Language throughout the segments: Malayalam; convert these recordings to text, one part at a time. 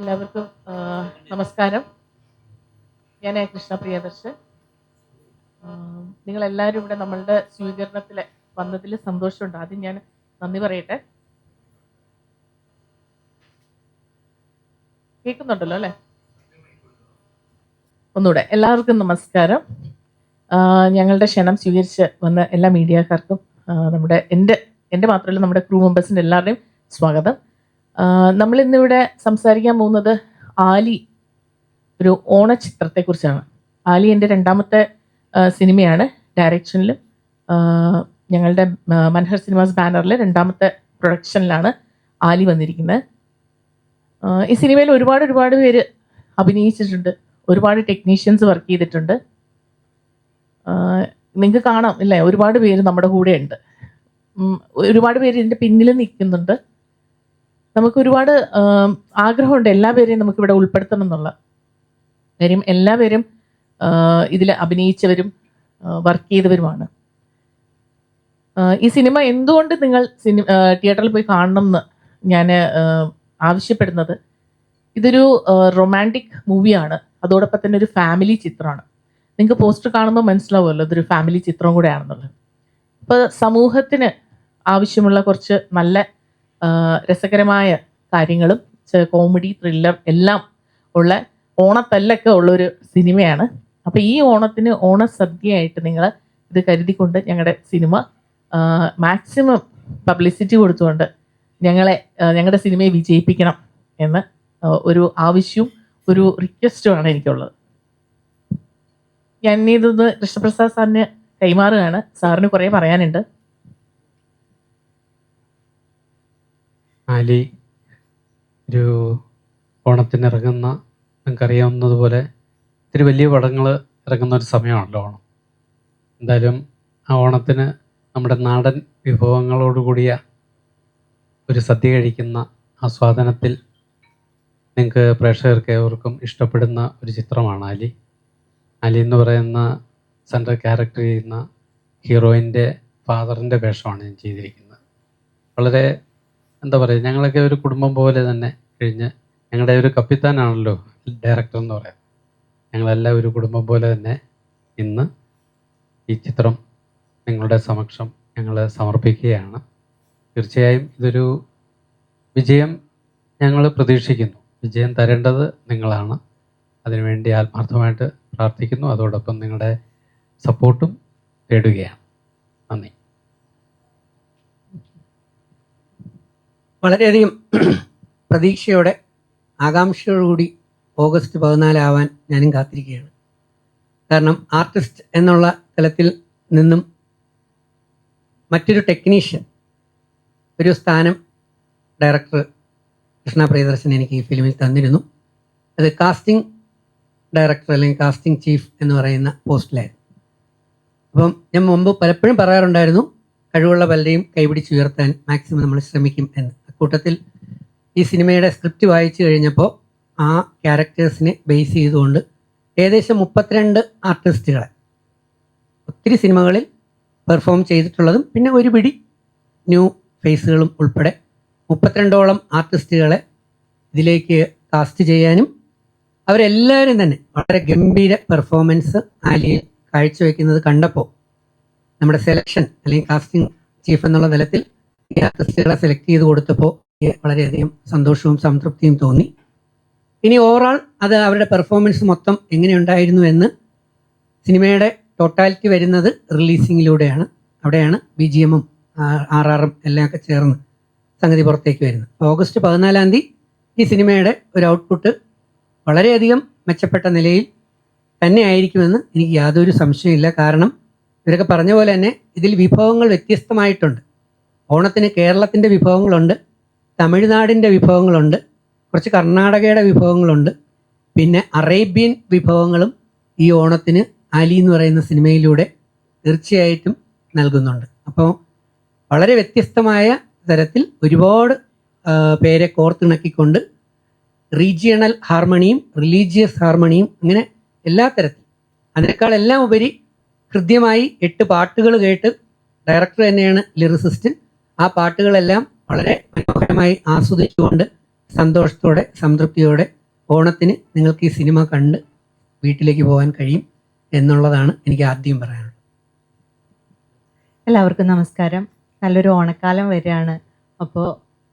എല്ലാവർക്കും നമസ്കാരം. ഞാൻ കൃഷ്ണ പ്രിയദർശൻ. നിങ്ങളെല്ലാവരും ഇവിടെ നമ്മളുടെ സ്വീകരണത്തിൽ വന്നതിൽ സന്തോഷമുണ്ട്. ആദ്യം ഞാൻ നന്ദി പറയട്ടെ. കേൾക്കുന്നുണ്ടല്ലോ അല്ലേ? ഒന്നുകൂടെ എല്ലാവർക്കും നമസ്കാരം. ഞങ്ങളുടെ ക്ഷണം സ്വീകരിച്ച് വന്ന എല്ലാ മീഡിയക്കാർക്കും എൻ്റെ മാത്രമല്ല നമ്മുടെ ക്രൂ മെമ്പേഴ്സിൻ്റെ എല്ലാവരുടെയും സ്വാഗതം. നമ്മളിന്നിവിടെ സംസാരിക്കാൻ പോകുന്നത് ആലി ഒരു ഓണച്ചിത്രത്തെക്കുറിച്ചാണ്. ആലി എൻ്റെ രണ്ടാമത്തെ സിനിമയാണ്. ഡയറക്ഷനിലും ഞങ്ങളുടെ മൻഹർ സിനിമാസ് ബാനറിലെ രണ്ടാമത്തെ പ്രൊഡക്ഷനിലാണ് ആലി വന്നിരിക്കുന്നത്. ഈ സിനിമയിൽ ഒരുപാട് പേര് അഭിനയിച്ചിട്ടുണ്ട്. ഒരുപാട് ടെക്നീഷ്യൻസ് വർക്ക് ചെയ്തിട്ടുണ്ട്. നിങ്ങൾക്ക് കാണാം ഇല്ലേ, ഒരുപാട് പേര് നമ്മുടെ കൂടെ ഉണ്ട്. ഒരുപാട് പേര് ഇതിൻ്റെ പിന്നിൽ നിൽക്കുന്നുണ്ട്. നമുക്ക് ഒരുപാട് ആഗ്രഹമുണ്ട് എല്ലാവരെയും നമുക്കിവിടെ ഉൾപ്പെടുത്തണം എന്നുള്ള കാര്യം. എല്ലാവരും ഇതിൽ അഭിനയിച്ചവരും വർക്ക് ചെയ്തവരുമാണ്. ഈ സിനിമ എന്തുകൊണ്ട് നിങ്ങൾ തിയേറ്ററിൽ പോയി കാണണം എന്ന് ഞാൻ ആവശ്യപ്പെടുന്നത്, ഇതൊരു റൊമാൻറ്റിക് മൂവിയാണ്. അതോടൊപ്പം തന്നെ ഒരു ഫാമിലി ചിത്രമാണ്. നിങ്ങൾക്ക് പോസ്റ്റർ കാണുമ്പോൾ മനസ്സിലാവുമല്ലോ ഇതൊരു ഫാമിലി ചിത്രം കൂടെയാണെന്നുള്ളത്. ഇപ്പോൾ സമൂഹത്തിന് ആവശ്യമുള്ള കുറച്ച് നല്ല രസകരമായ കാര്യങ്ങളും കോമഡി, ത്രില്ലർ എല്ലാം ഉള്ള ഓണത്തല്ലൊക്കെ ഉള്ളൊരു സിനിമയാണ്. അപ്പോൾ ഈ ഓണത്തിന് ഓണസദ്യയായിട്ട് നിങ്ങൾ ഇത് കരുതിക്കൊണ്ട് ഞങ്ങളുടെ സിനിമ മാക്സിമം പബ്ലിസിറ്റി കൊടുത്തുകൊണ്ട് ഞങ്ങളുടെ സിനിമയെ വിജയിപ്പിക്കണം എന്ന് ഒരു ആവശ്യവും ഒരു റിക്വസ്റ്റുമാണ് എനിക്കുള്ളത്. ഞാൻ ഇതൊന്ന് കൃഷ്ണപ്രസാദ് സാറിന് കൈമാറുകയാണ്. സാറിന് കുറേ പറയാനുണ്ട്. ആലി ഒരു ഓണത്തിനിറങ്ങുന്ന, നിങ്ങൾക്കറിയാവുന്നതുപോലെ ഇത്തിരി വലിയ പടങ്ങൾ ഇറങ്ങുന്ന ഒരു സമയമാണല്ലോ ഓണം. എന്തായാലും ആ ഓണത്തിന് നമ്മുടെ നാടൻ വിഭവങ്ങളോടുകൂടിയ ഒരു സദ്യ കഴിക്കുന്ന ആസ്വാദനത്തിൽ നിങ്ങൾക്ക് പ്രേക്ഷകർക്ക് ഏവർക്കും ഇഷ്ടപ്പെടുന്ന ഒരു ചിത്രമാണ് ആലി. ആലി എന്ന് പറയുന്ന സെൻട്രൽ ക്യാരക്ടർ ചെയ്യുന്ന ഹീറോയിൻ്റെ ഫാദറിൻ്റെ വേഷമാണ് ഞാൻ ചെയ്തിരിക്കുന്നത്. വളരെ എന്താ പറയുക, ഞങ്ങളൊക്കെ ഒരു കുടുംബം പോലെ തന്നെ കഴിഞ്ഞ്, ഞങ്ങളുടെ ഒരു കപ്പിത്താനാണല്ലോ ഡയറക്ടർ എന്ന് പറയാം. ഞങ്ങളെല്ലാം ഒരു കുടുംബം പോലെ തന്നെ ഇന്ന് ഈ ചിത്രം നിങ്ങളുടെ സമക്ഷം ഞങ്ങൾ സമർപ്പിക്കുകയാണ്. തീർച്ചയായും ഇതൊരു വിജയം ഞങ്ങൾ പ്രതീക്ഷിക്കുന്നു. വിജയം തരേണ്ടത് നിങ്ങളാണ്. അതിനുവേണ്ടി ആത്മാർത്ഥമായിട്ട് പ്രാർത്ഥിക്കുന്നു. അതോടൊപ്പം നിങ്ങളുടെ സപ്പോർട്ടും തേടുകയാണ്. നന്ദി. വളരെയധികം പ്രതീക്ഷയോടെ ആകാംക്ഷയോടുകൂടി ഓഗസ്റ്റ് 14 ആവാൻ ഞാനും കാത്തിരിക്കുകയാണ്. കാരണം ആർട്ടിസ്റ്റ് എന്നുള്ള തലത്തിൽ നിന്നും മറ്റൊരു ടെക്നീഷ്യൻ ഒരു സ്ഥാനം ഡയറക്ടർ കൃഷ്ണ പ്രിയദർശൻ എനിക്ക് ഈ ഫിലിമിൽ തന്നിരുന്നു. അത് കാസ്റ്റിംഗ് ഡയറക്ടർ അല്ലെങ്കിൽ കാസ്റ്റിംഗ് ചീഫ് എന്ന് പറയുന്ന പോസ്റ്റിലായിരുന്നു. അപ്പം ഞാൻ മുമ്പ് പലപ്പോഴും പറയാറുണ്ടായിരുന്നു, കഴിവുള്ള പലരെയും കൈപിടിച്ചുയർത്താൻ മാക്സിമം നമ്മൾ ശ്രമിക്കും എന്ന്. കൂട്ടത്തിൽ ഈ സിനിമയുടെ സ്ക്രിപ്റ്റ് വായിച്ചു കഴിഞ്ഞപ്പോൾ ആ ക്യാരക്ടേഴ്സിനെ ബേസ് ചെയ്തുകൊണ്ട് ഏകദേശം 32 ആർട്ടിസ്റ്റുകളെ ഒത്തിരി സിനിമകളിൽ പെർഫോം ചെയ്തിട്ടുള്ളതും പിന്നെ ഒരു പിടി ന്യൂ ഫേസുകളും ഉൾപ്പെടെ 32ഓളം ആർട്ടിസ്റ്റുകളെ ഇതിലേക്ക് കാസ്റ്റ് ചെയ്യാനും അവരെല്ലാവരും തന്നെ വളരെ ഗംഭീര പെർഫോമൻസ് ആലിയിൽ കാഴ്ചവെക്കുന്നത് കണ്ടപ്പോൾ നമ്മുടെ സെലക്ഷൻ അല്ലെങ്കിൽ കാസ്റ്റിംഗ് ചീഫ് എന്നുള്ള തലത്തിൽ ഈ ആർട്ടിസ്റ്റുകളെ സെലക്ട് ചെയ്ത് കൊടുത്തപ്പോൾ വളരെയധികം സന്തോഷവും സംതൃപ്തിയും തോന്നി. ഇനി ഓവറോൾ അത് അവരുടെ പെർഫോമൻസ് മൊത്തം എങ്ങനെയുണ്ടായിരുന്നു സിനിമയുടെ ടോട്ടാലിറ്റി വരുന്നത് റിലീസിങ്ങിലൂടെയാണ്. അവിടെയാണ് BGM-ഉം RR-ഉം എല്ലാം ഒക്കെ ചേർന്ന് സംഗതി പുറത്തേക്ക് വരുന്നത്. ഓഗസ്റ്റ് 14 ഈ സിനിമയുടെ ഒരു ഔട്ട്പുട്ട് വളരെയധികം മെച്ചപ്പെട്ട നിലയിൽ തന്നെ ആയിരിക്കുമെന്ന് എനിക്ക് യാതൊരു സംശയമില്ല. കാരണം ഇവരൊക്കെ പറഞ്ഞ പോലെ തന്നെ ഇതിൽ വിഭവങ്ങൾ വ്യത്യസ്തമായിട്ടുണ്ട്. ഓണത്തിന് കേരളത്തിൻ്റെ വിഭവങ്ങളുണ്ട്, തമിഴ്നാടിൻ്റെ വിഭവങ്ങളുണ്ട്, കുറച്ച് കർണാടകയുടെ വിഭവങ്ങളുണ്ട്, പിന്നെ അറേബ്യൻ വിഭവങ്ങളും ഈ ഓണത്തിന് ആലി എന്ന് പറയുന്ന സിനിമയിലൂടെ തീർച്ചയായിട്ടും നൽകുന്നുണ്ട്. അപ്പോൾ വളരെ വ്യത്യസ്തമായ തരത്തിൽ ഒരുപാട് പേരെ കോർത്തിണക്കിക്കൊണ്ട് റീജിയണൽ ഹാർമണിയും റിലീജിയസ് ഹാർമണിയും അങ്ങനെ എല്ലാ തരത്തിൽ, അതിനേക്കാളെല്ലാം ഉപരി കൃത്യമായി 8 പാട്ടുകൾ കേട്ട് ഡയറക്ടർ തന്നെയാണ് ലിറിസിസ്റ്റ്. ആ പാട്ടുകളെല്ലാം വളരെ മനോഹരമായി ആസ്വദിച്ചുകൊണ്ട് സന്തോഷത്തോടെ സംതൃപ്തിയോടെ ഓണത്തിന് നിങ്ങൾക്ക് ഈ സിനിമ കണ്ട് വീട്ടിലേക്ക് പോകാൻ കഴിയും എന്നുള്ളതാണ് എനിക്ക് ആദ്യം പറയാനുള്ളത്. എല്ലാവർക്കും നമസ്കാരം. നല്ലൊരു ഓണക്കാലം വരികയാണ്. അപ്പോൾ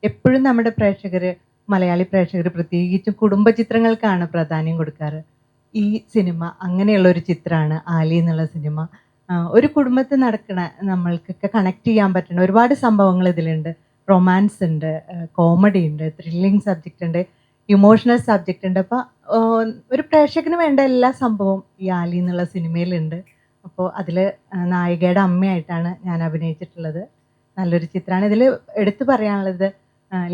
എപ്പോഴും നമ്മുടെ പ്രേക്ഷകർ, മലയാളി പ്രേക്ഷകർ പ്രത്യേകിച്ചും കുടുംബ ചിത്രങ്ങൾക്കാണ് പ്രാധാന്യം കൊടുക്കാറ്. ഈ സിനിമ അങ്ങനെയുള്ള ഒരു ചിത്രമാണ് ആലി എന്നുള്ള സിനിമ. ഒരു കുടുംബത്തിൽ നടക്കുന്ന നമ്മൾക്കൊക്കെ കണക്ട് ചെയ്യാൻ പറ്റുന്ന ഒരുപാട് സംഭവങ്ങൾ ഇതിലുണ്ട്. റൊമാൻസ് ഉണ്ട്, കോമഡി ഉണ്ട്, ത്രില്ലിങ് സബ്ജക്റ്റ് ഉണ്ട്, ഇമോഷണൽ സബ്ജക്റ്റ് ഉണ്ട്. അപ്പോൾ ഒരു പ്രേക്ഷകന് വേണ്ട എല്ലാ സംഭവവും ഈ ആലി എന്നുള്ള സിനിമയിലുണ്ട്. അപ്പോൾ അതിൽ നായികയുടെ അമ്മയായിട്ടാണ് ഞാൻ അഭിനയിച്ചിട്ടുള്ളത്. നല്ലൊരു ചിത്രമാണ്. ഇതിൽ എടുത്തു പറയാനുള്ളത്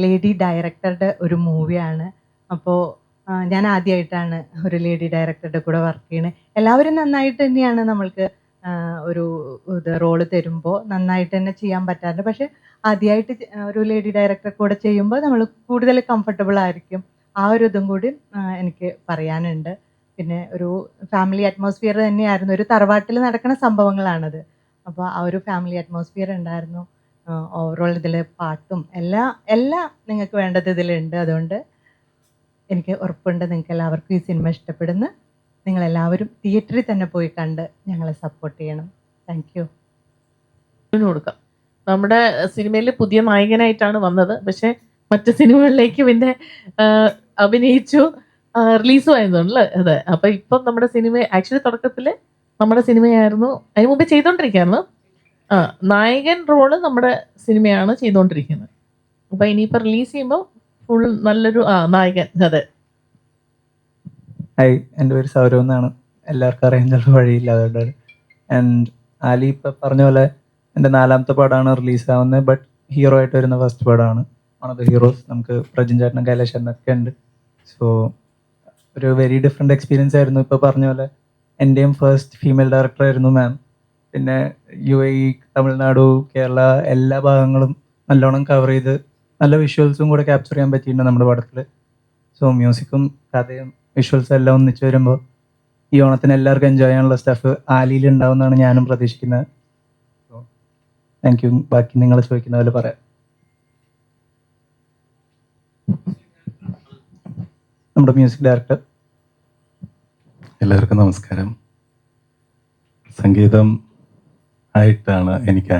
ലേഡി ഡയറക്ടറുടെ ഒരു മൂവിയാണ്. അപ്പോൾ ഞാൻ ആദ്യമായിട്ടാണ് ഒരു ലേഡി ഡയറക്ടറുടെ കൂടെ വർക്ക് ചെയ്യുന്നത്. എല്ലാവരും നന്നായിട്ട് തന്നെയാണ് നമ്മൾക്ക് ഒരു റോള് തരുമ്പോൾ നന്നായിട്ട് തന്നെ ചെയ്യാൻ പറ്റാറുണ്ട്. പക്ഷെ ആദ്യമായിട്ട് ഒരു ലേഡി ഡയറക്ടറെ കൂടെ ചെയ്യുമ്പോൾ നമ്മൾ കൂടുതൽ കംഫർട്ടബിൾ ആയിരിക്കും. ആ ഒരു ഇതും കൂടി എനിക്ക് പറയാനുണ്ട്. പിന്നെ ഒരു ഫാമിലി അറ്റ്മോസ്ഫിയർ തന്നെയായിരുന്നു. ഒരു തറവാട്ടിൽ നടക്കുന്ന സംഭവങ്ങളാണത്. അപ്പോൾ ആ ഒരു ഫാമിലി അറ്റ്മോസ്ഫിയർ ഉണ്ടായിരുന്നു. ഓവറോൾ ഇതിൽ പാട്ടും എല്ലാം നിങ്ങൾക്ക് വേണ്ടത് ഇതിലുണ്ട്. അതുകൊണ്ട് എനിക്ക് ഉറപ്പുണ്ട് നിങ്ങൾക്ക് എല്ലാവർക്കും ഈ സിനിമ ഇഷ്ടപ്പെടുന്നു. നിങ്ങളെല്ലാവരും തിയേറ്ററിൽ തന്നെ പോയി കണ്ട് ഞങ്ങളെ സപ്പോർട്ട് ചെയ്യണം. Thank you. കൊടുക്കാം. നമ്മുടെ സിനിമയിൽ പുതിയ നായകനായിട്ടാണ് വന്നത്. പക്ഷെ മറ്റു സിനിമകളിലേക്ക് പിന്നെ അഭിനയിച്ചു, റിലീസും ആയതുകൊണ്ടല്ലേ. അതെ. അപ്പൊ ഇപ്പം നമ്മുടെ സിനിമ ആക്ച്വലി തുടക്കത്തിൽ നമ്മുടെ സിനിമയായിരുന്നു, അതിന് മുമ്പ് ചെയ്തോണ്ടിരിക്കുകയായിരുന്നു. നായകൻ റോള് നമ്മുടെ സിനിമയാണ് ചെയ്തുകൊണ്ടിരിക്കുന്നത്. അപ്പൊ ഇനിയിപ്പോൾ റിലീസ് ചെയ്യുമ്പോൾ ഫുൾ നല്ലൊരു നായകൻ. അതെ. ഹായ്, എൻ്റെ പേര് സൗരവ് എന്നാണ്. എല്ലാവർക്കും അറിയാൻ ചിലപ്പോൾ വഴിയില്ല, അതുകൊണ്ട്. ആൻഡ് ആലി ഇപ്പം പറഞ്ഞ പോലെ എൻ്റെ 4ാമത്തെ പടമാണ് റിലീസാവുന്നത്. ബട്ട് ഹീറോ ആയിട്ട് വരുന്ന ഫസ്റ്റ് പടമാണ്. One of the heroes. നമുക്ക് പ്രജിൻ ചേട്ടനും കൈലാഷേട്ടനൊക്കെ ഉണ്ട്. സോ ഒരു വെരി ഡിഫറെൻ്റ് എക്സ്പീരിയൻസ് ആയിരുന്നു. ഇപ്പോൾ പറഞ്ഞ പോലെ എൻ്റെയും ഫസ്റ്റ് ഫീമെയിൽ ഡയറക്ടർ ആയിരുന്നു മാം. പിന്നെ UAE, തമിഴ്നാടു, കേരള എല്ലാ ഭാഗങ്ങളും നല്ലോണം കവർ ചെയ്ത് നല്ല വിഷ്വൽസും കൂടെ ക്യാപ്ചർ ചെയ്യാൻ പറ്റിയിട്ടുണ്ട് നമ്മുടെ പടത്തിൽ. സോ മ്യൂസിക്കും കഥയും വിഷ്വൽസും എല്ലാം ഒന്നിച്ച് വരുമ്പോൾ ഈ ഓണത്തിന് എല്ലാവർക്കും എൻജോയ് ചെയ്യാനുള്ള സ്റ്റഫ് ആലിയിൽ ഉണ്ടാവുമെന്നാണ് ഞാനും പ്രതീക്ഷിക്കുന്നത്. So thank you. ബാക്കി നിങ്ങൾ ചോദിക്കുന്ന പോലെ പറയാം. നമ്മുടെ മ്യൂസിക് ഡയറക്ടർ. എല്ലാവർക്കും നമസ്കാരം. സംഗീതം ആയിട്ടാണ് എനിക്ക്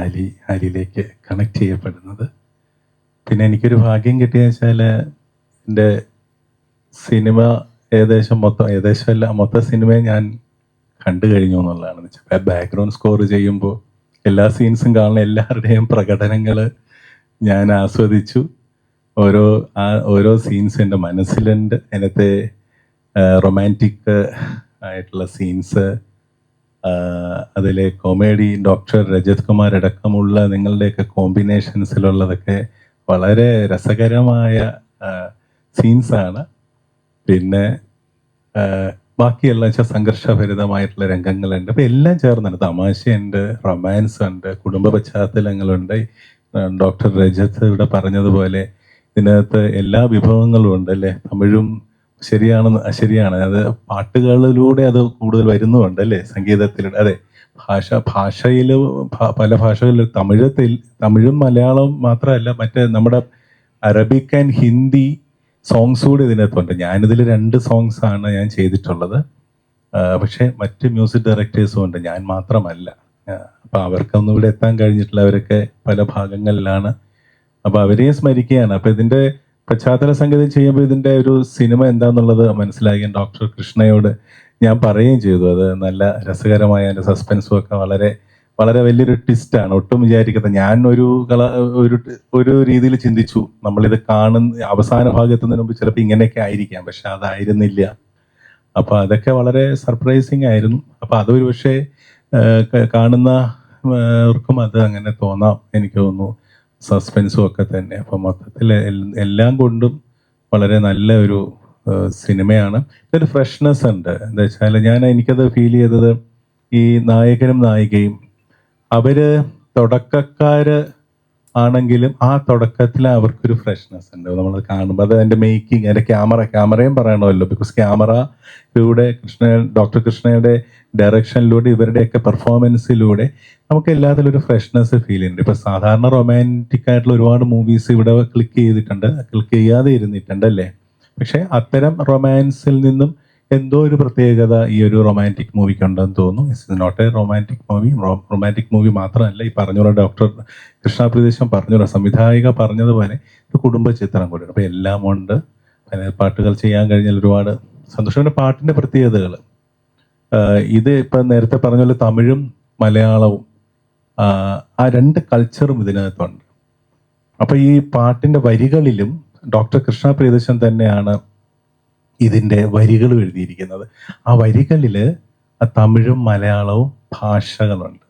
ആലിയിലേക്ക് കണക്ട് ചെയ്യപ്പെടുന്നത്. പിന്നെ എനിക്കൊരു ഭാഗ്യം കിട്ടിയെന്ന് വെച്ചാൽ എൻ്റെ സിനിമ മൊത്തം സിനിമയെ ഞാൻ കണ്ടു കഴിഞ്ഞു എന്നുള്ളതാണ്. വെച്ചാൽ ബാക്ക്ഗ്രൗണ്ട് സ്കോർ ചെയ്യുമ്പോൾ എല്ലാ സീൻസും കാണുന്ന എല്ലാവരുടെയും പ്രകടനങ്ങൾ ഞാൻ ആസ്വദിച്ചു. ഓരോ സീൻസ് എൻ്റെ മനസ്സിലുണ്ട്. അതിനകത്തെ റൊമാൻറ്റിക് ആയിട്ടുള്ള സീൻസ്, അതിലെ കോമഡി, ഡോക്ടർ രജത് കുമാർ അടക്കമുള്ള നിങ്ങളുടെയൊക്കെ കോമ്പിനേഷൻസിലുള്ളതൊക്കെ വളരെ രസകരമായ സീൻസാണ്. പിന്നെ ബാക്കിയെല്ലാം വെച്ചാൽ സംഘർഷഭരിതമായിട്ടുള്ള രംഗങ്ങളുണ്ട്. അപ്പോൾ എല്ലാം ചേർന്നുണ്ട്. തമാശയുണ്ട്, റൊമാൻസ് ഉണ്ട്, കുടുംബ പശ്ചാത്തലങ്ങളുണ്ട്. ഡോക്ടർ രജത്ത് ഇവിടെ പറഞ്ഞതുപോലെ ഇതിനകത്ത് എല്ലാ വിഭവങ്ങളും ഉണ്ട് അല്ലേ. തമിഴും ശരിയാണ്, അത് പാട്ടുകളിലൂടെ അത് കൂടുതൽ വരുന്നുണ്ട് അല്ലേ, സംഗീതത്തിലൂടെ. അതെ, ഭാഷയിൽ പല ഭാഷകളിൽ തമിഴും മലയാളം മാത്രമല്ല, മറ്റേ നമ്മുടെ അറബിക് ആൻഡ് ഹിന്ദി സോങ്സ് കൂടി ഇതിനകത്തുണ്ട്. ഞാനിതിൽ 2 സോങ്സാണ് ഞാൻ ചെയ്തിട്ടുള്ളത്. പക്ഷേ മറ്റ് മ്യൂസിക് ഡയറക്ടേഴ്സും ഉണ്ട്, ഞാൻ മാത്രമല്ല. അപ്പോൾ അവർക്കൊന്നും ഇവിടെ എത്താൻ കഴിഞ്ഞിട്ടില്ല. അവരൊക്കെ പല ഭാഗങ്ങളിലാണ്. അപ്പോൾ അവരെയും സ്മരിക്കുകയാണ്. അപ്പോൾ ഇതിൻ്റെ പശ്ചാത്തല സംഗീതം ചെയ്യുമ്പോൾ ഇതിൻ്റെ ഒരു സിനിമ എന്താണെന്നുള്ളത് മനസ്സിലാക്കി ഡോക്ടർ കൃഷ്ണയോട് ഞാൻ പറയുകയും ചെയ്തു. അത് നല്ല രസകരമായ അതിൻ്റെ സസ്പെൻസും ഒക്കെ വളരെ വളരെ വലിയൊരു ട്വിസ്റ്റാണ്. ഒട്ടും വിചാരിക്കാത്ത, ഞാൻ ഒരു രീതിയിൽ ചിന്തിച്ചു, നമ്മളിത് കാണുന്ന അവസാന ഭാഗത്തുന്നതിന് മുമ്പ് ചിലപ്പോൾ ഇങ്ങനെയൊക്കെ ആയിരിക്കാം, പക്ഷെ അതായിരുന്നില്ല. അപ്പോൾ അതൊക്കെ വളരെ സർപ്രൈസിങ് ആയിരുന്നു. അപ്പോൾ അതൊരു പക്ഷേ കാണുന്നവർക്കും അത് അങ്ങനെ തോന്നാം, എനിക്ക് തോന്നുന്നു. സസ്പെൻസും ഒക്കെ തന്നെ. അപ്പോൾ മൊത്തത്തിൽ എല്ലാം കൊണ്ടും വളരെ നല്ല ഒരു സിനിമയാണ്. ഒരു ഫ്രഷ്നെസ് ഉണ്ട്. എന്താ വെച്ചാൽ എനിക്കത് ഫീൽ ചെയ്തത്, ഈ നായകനും നായികയും അവർ തുടക്കക്കാർ ആണെങ്കിലും ആ തുടക്കത്തിൽ അവർക്കൊരു ഫ്രഷ്നെസ് ഉണ്ട്. നമ്മൾ കാണുമ്പോൾ അത് അതിൻ്റെ മേക്കിംഗ്, അതിൻ്റെ ക്യാമറയും പറയണമല്ലോ. ബിക്കോസ് ക്യാമറയിലൂടെ ഡോക്ടർ കൃഷ്ണയുടെ ഡയറക്ഷനിലൂടെ ഇവരുടെയൊക്കെ പെർഫോമൻസിലൂടെ നമുക്ക് എല്ലാത്തിലും ഒരു ഫ്രഷ്നെസ് ഫീൽ ചെയ്യുന്നുണ്ട്. ഇപ്പൊ സാധാരണ റൊമാൻറ്റിക് ആയിട്ടുള്ള ഒരുപാട് മൂവീസ് ഇവിടെ ക്ലിക്ക് ചെയ്യാതെ ഇരുന്നിട്ടുണ്ട് അല്ലേ. പക്ഷെ അത്തരം റൊമാൻസിൽ നിന്നും എന്തോ ഒരു പ്രത്യേകത ഈ ഒരു റൊമാൻറ്റിക് മൂവിക്ക് ഉണ്ടെന്ന് തോന്നുന്നു. It's not a romantic movie മാത്രമല്ല, ഈ പറഞ്ഞ ഡോക്ടർ കൃഷ്ണ പ്രദേശം സംവിധായിക പറഞ്ഞതുപോലെ ഒരു കുടുംബ ചിത്രം കൂടിയാണ്. അപ്പൊ എല്ലാം ഉണ്ട്. പാട്ടുകൾ ചെയ്യാൻ കഴിഞ്ഞാൽ ഒരുപാട് സന്തോഷം. പിന്നെ പാട്ടിന്റെ പ്രത്യേകതകൾ, ഇത് ഇപ്പൊ നേരത്തെ പറഞ്ഞ പോലെ തമിഴും മലയാളവും ആ രണ്ട് കൾച്ചറും ഇതിനകത്തുണ്ട്. അപ്പൊ ഈ പാട്ടിന്റെ വരികളിലും ഡോക്ടർ കൃഷ്ണ പ്രിയദർശൻ തന്നെയാണ് ഇതിന്റെ വരികളും എഴുതിയിരിക്കുന്നത്. ആ വരികളില് ആ തമിഴും മലയാളവും ഭാഷകളുണ്ട്.